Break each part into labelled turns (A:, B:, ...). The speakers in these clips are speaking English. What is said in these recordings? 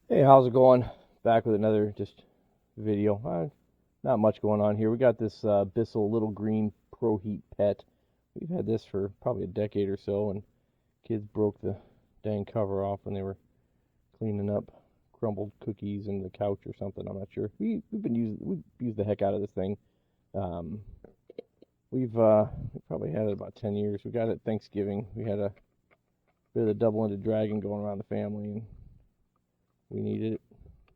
A: Hey, how's it going? Back with another just video. Not much going on here. We got this Bissell Little Green Proheat Pet. We've had this for probably a decade or so, and kids broke the dang cover off when they were cleaning up crumbled cookies in the couch or something. I'm not sure. We've used the heck out of this thing. Um, we probably had it about 10 years. We got it at Thanksgiving. We had a bit of the double-ended dragon going around the family, and we needed it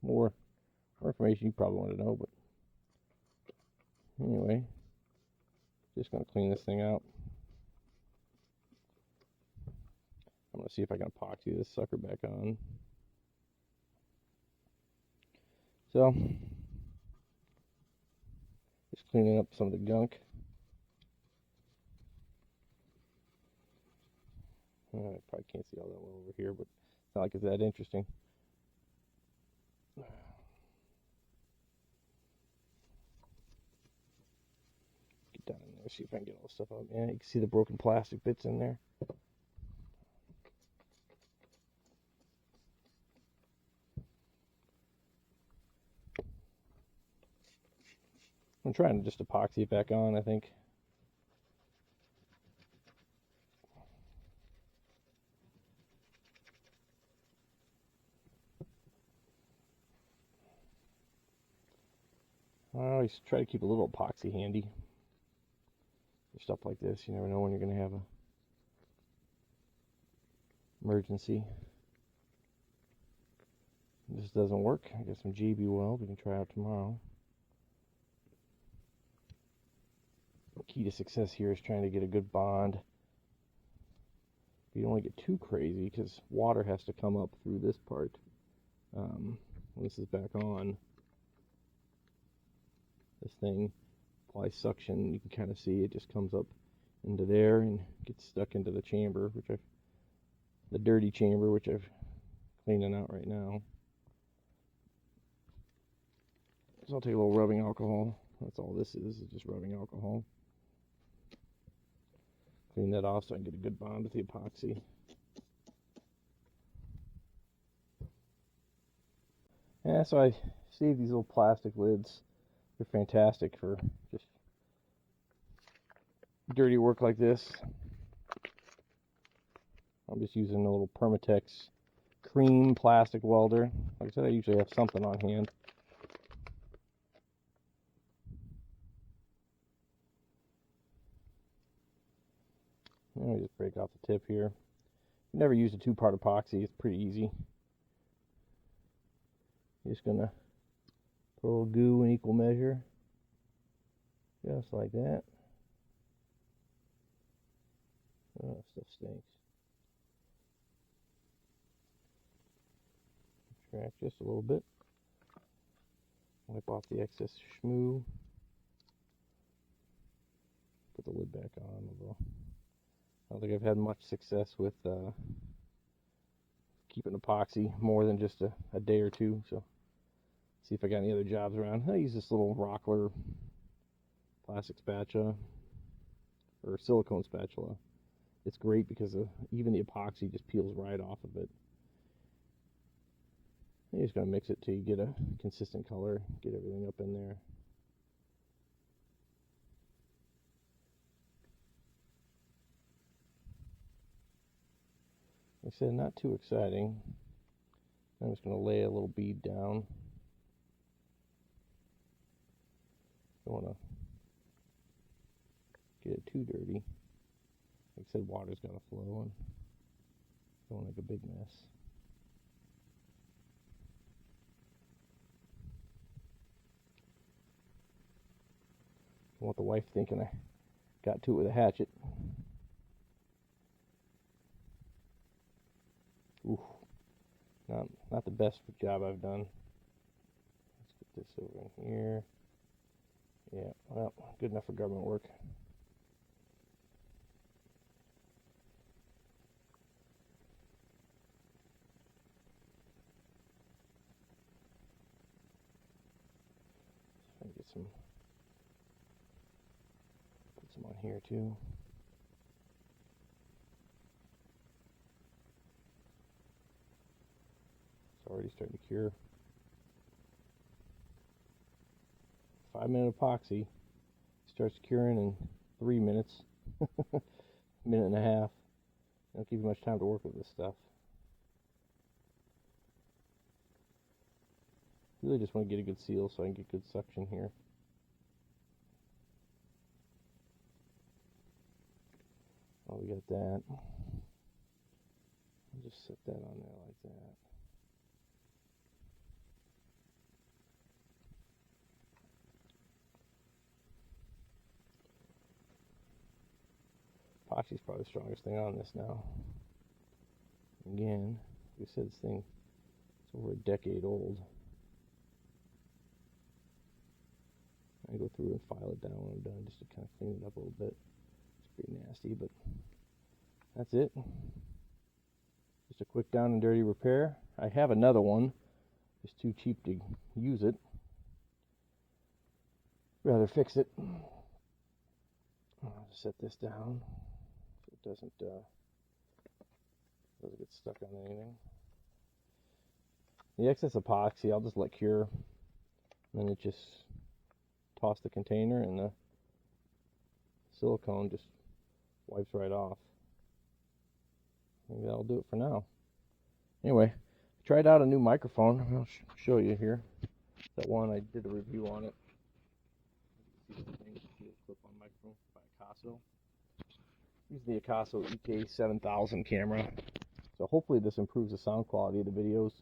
A: more. More information you probably want to know, but anyway, just going to clean this thing out. I'm going to see if I can epoxy this sucker back on. So, just cleaning up some of the gunk. I probably can't see all that well over here, but it's not like it's that interesting. Get down in there, see if I can get all the stuff out. Yeah, you can see the broken plastic bits in there. I'm trying to just epoxy it back on, I think. I always try to keep a little epoxy handy for stuff like this. You never know when you're going to have a emergency. If this doesn't work, I got some GB weld we can try out tomorrow. The key to success here is trying to get a good bond. You don't want to get too crazy because water has to come up through this part. When this is back on, this thing applies suction. You can kind of see it just comes up into there and gets stuck into the chamber, the dirty chamber, which I've cleaning out right now. So I'll take a little rubbing alcohol. That's all this is just rubbing alcohol. Clean that off so I can get a good bond with the epoxy. Yeah, so I saved these little plastic lids. They're fantastic for just dirty work like this. I'm just using a little Permatex cream plastic welder. Like I said, I usually have something on hand. Let me just break off the tip here. Never used a two-part epoxy. It's pretty easy. Just gonna put a little goo in equal measure, just like that. Oh, stuff stinks. Extract just a little bit. Wipe off the excess schmoo. Put the lid back on. Although I don't think I've had much success with keeping epoxy more than just a day or two. So, see if I got any other jobs around. I use this little Rockler plastic spatula or silicone spatula. It's great because even the epoxy just peels right off of it. You're just going to mix it till you get a consistent color, get everything up in there. Like I said, not too exciting. I'm just going to lay a little bead down. Don't want to get it too dirty. Like I said, water's got to flow and don't make a big mess. Don't want the wife thinking I got to it with a hatchet. Oof. Not the best job I've done. Let's get this over in here. Yeah, well, good enough for government work. Try to get some, put some on here too. already starting to cure. 5-minute epoxy starts curing in 3 minutes, minute and a half. Don't give you much time to work with this stuff. Really just want to get a good seal so I can get good suction here. Oh, we got that. I'll just set that on there like that. Epoxy is probably the strongest thing on this now. Again, like I said, this thing is over a decade old. I go through and file it down when I'm done just to kind of clean it up a little bit. It's pretty nasty, but that's it. Just a quick down and dirty repair. I have another one. It's too cheap to use it. Rather fix it. I'll just set this down so it doesn't get stuck on anything. The excess epoxy I'll just let cure, and then it just toss the container and the silicone just wipes right off. Maybe that'll do it for now. Anyway, I tried out a new microphone. I'll show you here. That one, I did a review on it. See the clip-on microphone by Akaso. Use the Akaso EK7000 camera. So hopefully this improves the sound quality of the videos.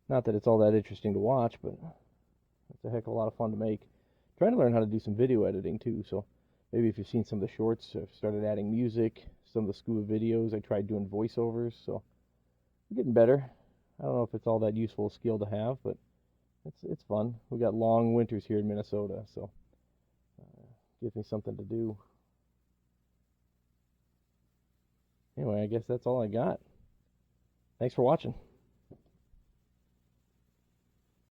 A: Not that it's all that interesting to watch, but it's a heck of a lot of fun to make. Trying to learn how to do some video editing too, so maybe if you've seen some of the shorts, I've started adding music, some of the scuba videos, I tried doing voiceovers, so I'm getting better. I don't know if it's all that useful a skill to have, but it's fun. We got long winters here in Minnesota, so gives me something to do. Anyway, I guess that's all I got. Thanks for watching.